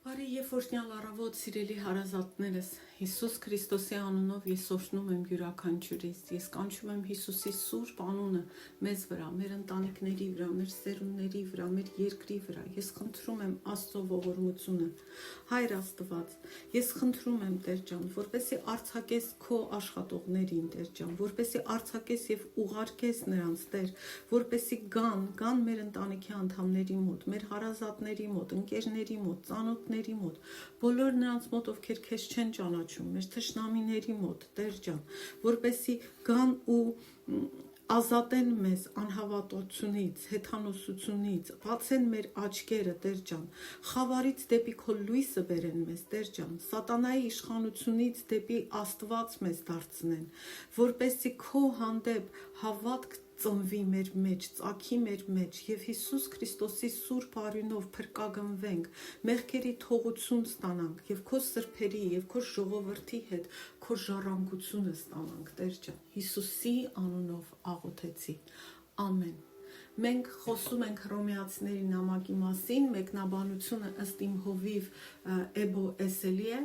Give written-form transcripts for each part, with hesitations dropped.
Բարի եւ օրհնյալ առավոտ, սիրելի հարազատներս, Հիսուս Քրիստոսի անունով ես օրհնում եմ յուրաքանչյուրիս։ Ես կանչում եմ Հիսուսի սուրբ անունը մեզ վրա, մեր ընտանիքների վրա, մեր սերունդների վրա, մեր երկրի վրա։ Ես խնդրում եմ Աստծո ողորմությունը։ Հայր Աստված, ես խնդրում եմ Տեր ջան, որպեսզի արձակես քո աշխատողներին, Տեր ջան, որպեսզի արձակես եւ ուղարկես նրանց, Տեր, որպեսզի գան մեր ընտանիքի անդամների մոտ, մեր հարազատների մոտ, ընկերների մոտ, ծանոթների մոտ, բոլոր նրանց մոտ, ովքեր քեզ չեն ճանաչում, մեր թշնամիների մոտ, Տեր ջան, որպեսզի գան ու ազատեն մեզ անհավատությունից, հեթանոսությունից, բացեն մեր աչքերը, Տեր ջան, խավարից դեպի քո լույսը բերեն մեզ, Տեր ջան, սատանայի իշխանությունից դեպի Աստված մեզ դարձնեն, որպեսզի քո հանդեպ հավատք ծնվի մեր մեջ, ծագի մեր մեջ եւ Հիսուս Քրիստոսի սուրբ արյունով փրկագնվենք, մեղքերի թողություն ստանանք եւ քո սրբերի եւ քո ժողովրդի հետ քո ժառանգությունը ստանանք, Տեր ջան, Հիսուսի անունով աղոթեցի։ Ամեն։ Մենք խոսում ենք Հռոմեացիների նամակի մասին, մեկնաբանությունը ըստ իմ հովիվ Էբո Էսելի է,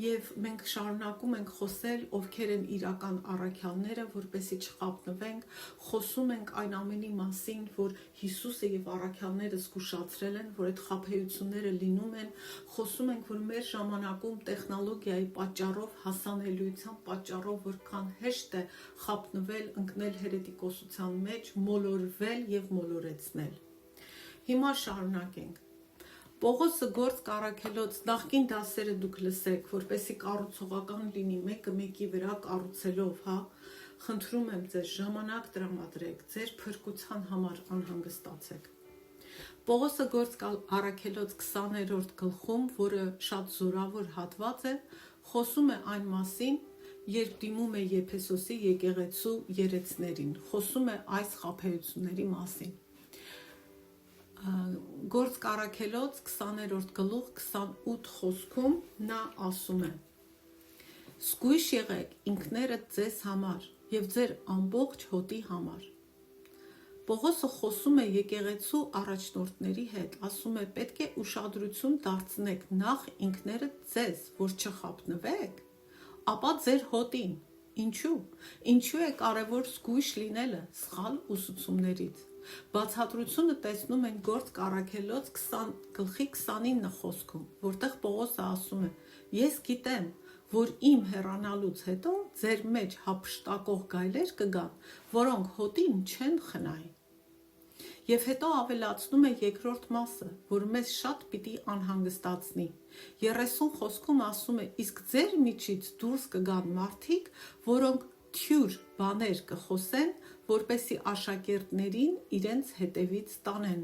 եւ մենք շարունակում ենք խոսել ովքեր են իրական առաքյալները, որպեսզի չխաբնվենք, խոսում ենք այն ամենի մասին, որ Հիսուսը եւ առաքյալները զգուշացրել են, որ այդ խաբեությունները լինում են, խոսում ենք, որ մեր ժամանակում տեխնոլոգիայի պատճառով, հասանելիության պատճառով որքան հեշտ է խաբնվել, ընկնել հերետիկոսության մեջ, մոլորվել եւ մոլորեցնել։ Հիմա շարունակենք։ Պողոսը գործ Առաքելոց նախկին դասերը դուք լսեք, որպեսզի կառուցողական լինի մեկը մեկի վրա կառուցելով, հա, խնդրում եմ ձեզ ժամանակ տրամադրեք, ձեր փրկության համար անհանգստացեք։ Պողոսը գործ Առաքելոց 20-րդ գլխում, որը շատ զորավոր հատված է, խոսում է այն մասին, երբ դիմում է Եփեսոսի եկեղեցու երեցներին, խոսում է այս խաբեությունների մասին։ Գործ Առաքելոց 20-րդ գլուխ 28 խոսքում նա ասում է. «Զգույշ եղեք ինքներդ ձեզ համար եւ ձեր ամբողջ հոտի համար»։ Պողոսը խոսում է եկեղեցու առաջնորդների հետ, ասում է պետք է ուշադրություն դարձնեք նախ ինքներդ ձեզ, որ չխաբնվեք, ապա ձեր հոտին։ Ինչու է կարևոր զգույշ լինելը սխալ ուսուցումներից։ Բացատրությունը տեսնում ենք գործ Առաքելոց 20 գլխի 29 խոսքում, որտեղ Պողոսը ասում է. «Ես գիտեմ, որ իմ հեռանալուց հետո ձեր մեջ հափշտակող գայլեր կգան, որոնք հոտին չեն խնայի»։ Եվ հետո ավելացնում է երկրորդ մասը, որ մեզ շատ պիտի անհանգստացնի։ 30 խոսքում ասում է. «Իսկ ձեր միջից դուրս կգան մարդիկ, որոնք թյուր բաներ կխոսեն, որպեսզի աշակերտներին իրենց հետևից տանեն»։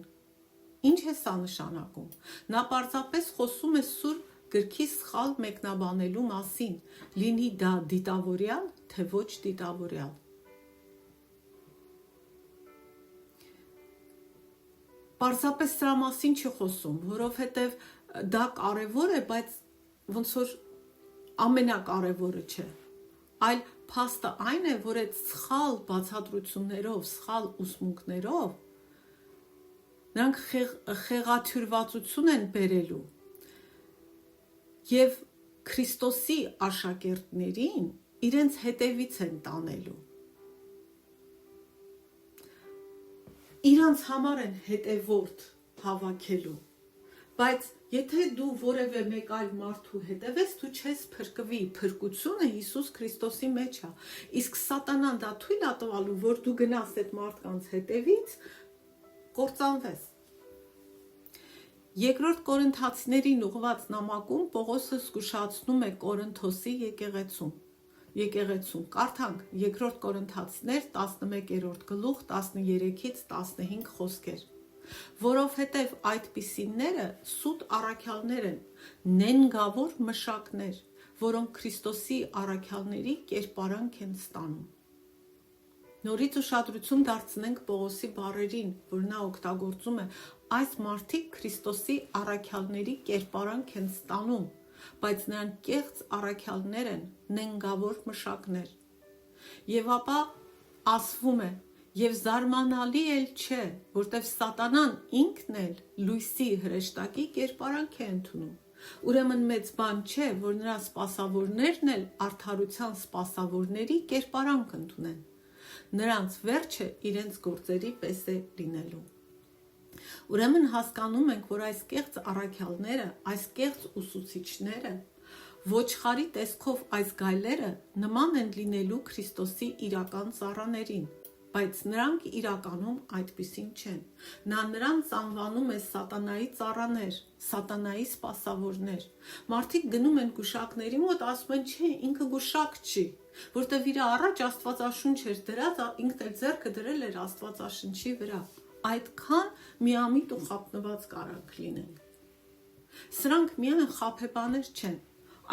Ինչ է սա նշանակում։ Նա պարզապես խոսում է Սուրբ գրքի սխալ մեկնաբանելու մասին, լինի դա դիտավորյալ, թե ոչ դիտավորյալ։ Պարզապես սրա մասին չի խոսում, որովհետև դա կարևոր է, բայց ոնց որ ամենակարևորը չէ, այլ փաստը այն է, որ այդ սխալ բացատրություններով, սխալ ուսմունքներով նրանք խեղաթյուրվածություն են բերելու եւ Քրիստոսի աշակերտներին իրենց հետևից են տանելու։ Իրանց համար են հետևորդ հավաքելու, բայց եթե դու որևէ մեկ այլ մարդու հետևես, դու չես փրկվի, փրկությունը Հիսուս Քրիստոսի մեջ է, իսկ սատանան դա թույլ է տվալու, որ դու գնաս այդ մարդկանց հետևից, կործանվես։ Երկրորդ Կորինթացիներին ուղված նամակում Պողոսը զգուշացնում է Կորինթոսի եկեղեցուն, կարդանք երկրորդ Կորինթացիներ 11-րդ գլուխ 13-ից 15 խոսքեր, որովհետև այդպիսիները սուտ առաքյալներ են, նենգավոր մշակներ, որոնք Քրիստոսի առաքյալների կերպարանք են ստանում։ Նորից ուշադրություն դարձնենք Պողոսի բառերին, որ նա օգտագործում է, այս մարդիկ Քրիստոսի առաքյալների կերպարանք են ստանում, բայց նրանք կեղծ առաքյալներ են, նենգավոր մշակներ։ Եվ ապա ասվում է, եւ զարմանալի էլ չէ, որտեվ սատանան ինքն էլ լույսի հրեշտակի կերպարանք է ընդունում, Ուրեմն մեծ բան չէ, որ նրա սպասավորներն էլ արդարության սպասավորների կերպարանք ընդունեն։ Նրանց վերջը իրենց գործերի պես է լինելու։ Ուրեմն հասկանում ենք, որ այս կեղծ առաքյալները, այս կեղծ ուսուցիչները, ոչխարի տեսքով այս գայլերը նման են լինելու Քրիստոսի իրական ծառաներին, բայց նրանք իրականում այդպիսին չեն։ Նա նրանց անվանում է սատանայի ծառաներ, սատանայի սպասավորներ։ Մարդիկ գնում են գուշակների մոտ, ասում են, չէ, ինքը գուշակ չի, որտեվ իր առաջ Աստվածաշունչ էր դրած, ինքն էլ ձեռքը դրել էր Աստվածաշնչի վրա։ Այդքան միամիտ ու խափնված կարանք լինեն։ Սրանք միայն խաբեբաներ չեն,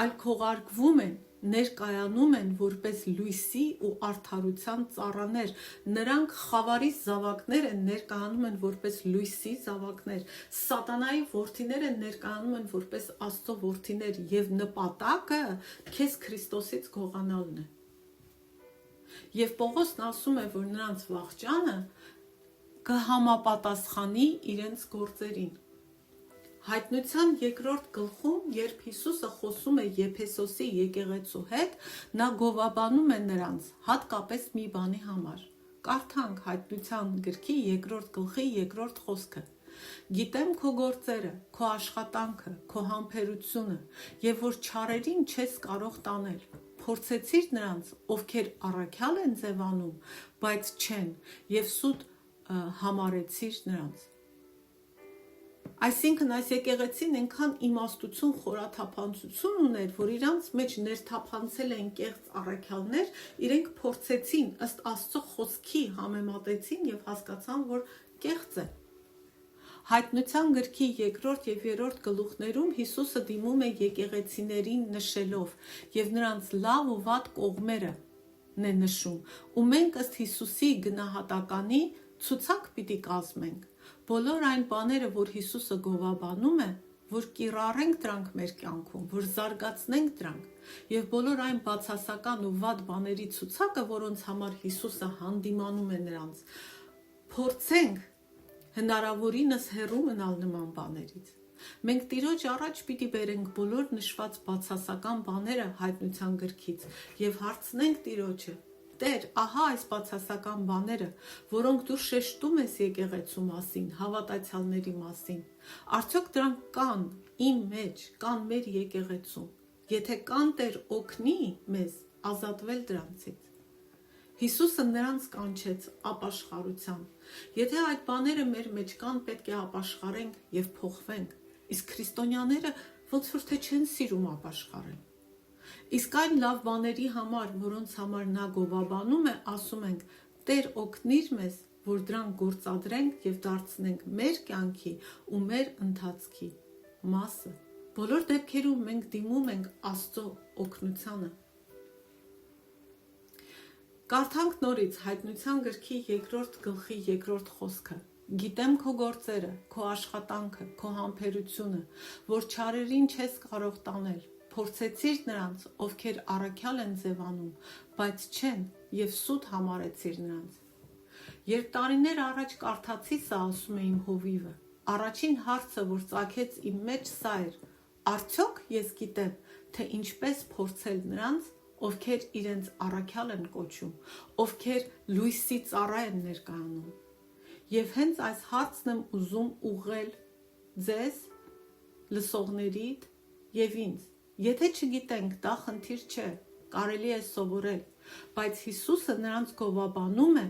այլ քողարկվում են, ներկայանում են որպես լույսի ու արդարության ծառաներ, նրանք խավարի զավակներ են, ներկայանում են որպես լույսի զավակներ, սատանայի որդիներ են, ներկայանում են որպես Աստծո որդիներ, եւ նպատակը քեզ Քրիստոսից գողանալն է։ Եվ Պողոսն ասում է, որ նրանց վախճանը կհամապատասխանի իրենց գործերին։ Հայտնության երկրորդ գլխում, երբ Հիսուսը խոսում է Եփեսոսի եկեղեցու հետ, նա գովաբանում է նրանց, հատկապես մի բանի համար։ Կարդանք Հայտնության գրքի երկրորդ գլխի երկրորդ խոսքը։ Գիտեմ քո գործերը, քո աշխատանքը, քո համբերությունը, եւ որ չարերին չես կարող տանել։ Փորձեցիր նրանց, ովքեր առաքյալ են ձևանում, բայց չեն, եւ սուտ համարեցիր նրանց։ Այսինքն այս եկեղեցին այնքան իմաստություն, խորաթափանցություն ուներ, որ իրանց մեջ ներթափանցել են կեղծ առաքյալներ, իրենք փորձեցին ըստ Աստծո խոսքի համեմատեցին եւ հասկացան, որ կեղծ է։ Հայտնության գրքի երկրորդ եւ երրորդ գլուխներում Հիսուսը դիմում է եկեղեցիներին նշելով եւ նրանց լավ ու վատ կողմերը է նշում, ու մենք ըստ Հիսուսի գնահատականի ցուցակ պիտի կազմենք։ Բոլոր այն բաները, որ Հիսուսը գովաբանում է, որ կիրառենք դրանք մեր կյանքում, որ զարգացնենք դրանք, եւ բոլոր այն բացասական ու վատ բաների ցուցակը, որոնց համար Հիսուսը հանդիմանում է նրանց, փորձենք հնարավորինս հեռու մնալ նման բաներից։ Մենք Տիրոջ առաջ պիտի բերենք բոլոր նշված բացասական բաները Հայտնության գրքից եւ հարցնենք Տիրոջը. Տեր, ահա այս բացասական բաները, որոնք դու շեշտում ես եկեղեցու մասին, հավատացյալների մասին, արդյոք դրանք կան իմ մեջ, կան մեր եկեղեցում։ Եթե կան, Տեր, օգնի մեզ ազատվել դրանցից։ Հիսուսը նրանց կանչեց ապաշխարության։ Եթե այդ բաները մեր մեջ կան, պետք է ապաշխարենք եւ փոխվենք։ Իսկ քրիստոնյաները ոնց որ թե չեն սիրում ապաշխարել։ Իսկ այն լավ բաների համար, որոնց համար նա գովաբանում է, ասում ենք. Տեր օգնիր մեզ, որ դրանք գործադրենք եւ դարձնենք մեր կյանքի ու մեր ընթացքի մասը։ Բոլոր դեպքերում մենք դիմում ենք Աստծո օգնությանը։ Կարդանք նորից Հայտնության գրքի երկրորդ գլխի երկրորդ խոսքը։ Գիտեմ քո գործերը, քո աշխատանքը, քո համբերությունը, որ չարերին չես կարող տանել։ Փորձեցիր նրանց, ովքեր առաքյալ են ձևանում, բայց չեն, եւ սուտ համարեցիր նրանց։ Երբ տարիներ առաջ կարդացի սա, ասում է իմ հովիվը, առաջին հարցը, որ ծագեց իմ մեջ, սա էր. արդյոք ես գիտեմ, թե ինչպես փորձել նրանց, ովքեր իրենց առաքյալ են կոչում, ովքեր լույսի ծառա են ներկայանում։ Եվ հենց այս հարցն եմ ուզում ուղղել ձեզ, լսողներիդ եւ ինձ։ Եթե չգիտենք, դա խնդիր չէ, կարելի է սովորել, բայց Հիսուսը նրանց գովաբանում է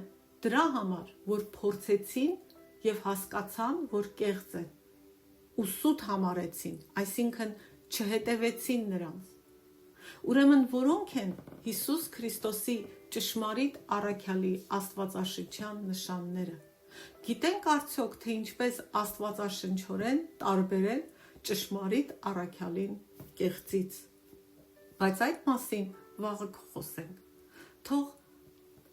դրա համար, որ փորձեցին եւ հասկացան, որ կեղծ է, ու սուտ համարեցին, այսինքն չհետևեցին նրանց։ Ուրեմն որոնք են Հիսուս Քրիստոսի ճշմարիտ առաքյալի աստվածաշնչյան նշանները։ Գիտենք արդյոք, թե ինչպես աստվածաշնչորեն տարբերել ճշմարիտ առաքյալին կեղծից։ Բայց այդ մասին վաղը կխոսենք։ Թող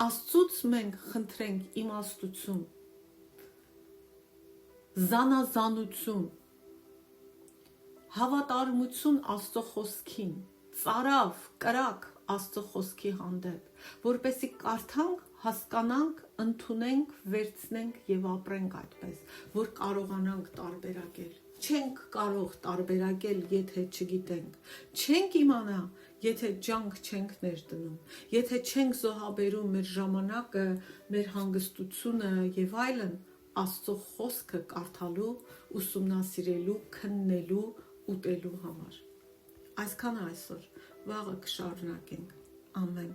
Աստծուց մենք խնդրենք իմաստություն, զանազանություն, հավատարմություն Աստծո խոսքին, ծարավ, կրակ Աստծո խոսքի հանդեպ, որպեսզի կարդանք, հասկանանք, ընդունենք, վերցնենք եւ ապրենք այդպես, որ կարողանանք տարբերակել։ Չենք կարող տարբերակել, եթե չգիտենք։ Չենք իմանա, եթե ջանք չենք ներդնում, եթե չենք զոհաբերում մեր ժամանակը, մեր հանգստությունը եւ այլն Աստծո խոսքը կարդալու, ուսումնասիրելու, քննելու, ուտելու համար։ Այսքանը այսօր, վաղը կշարունակենք։ Ամեն։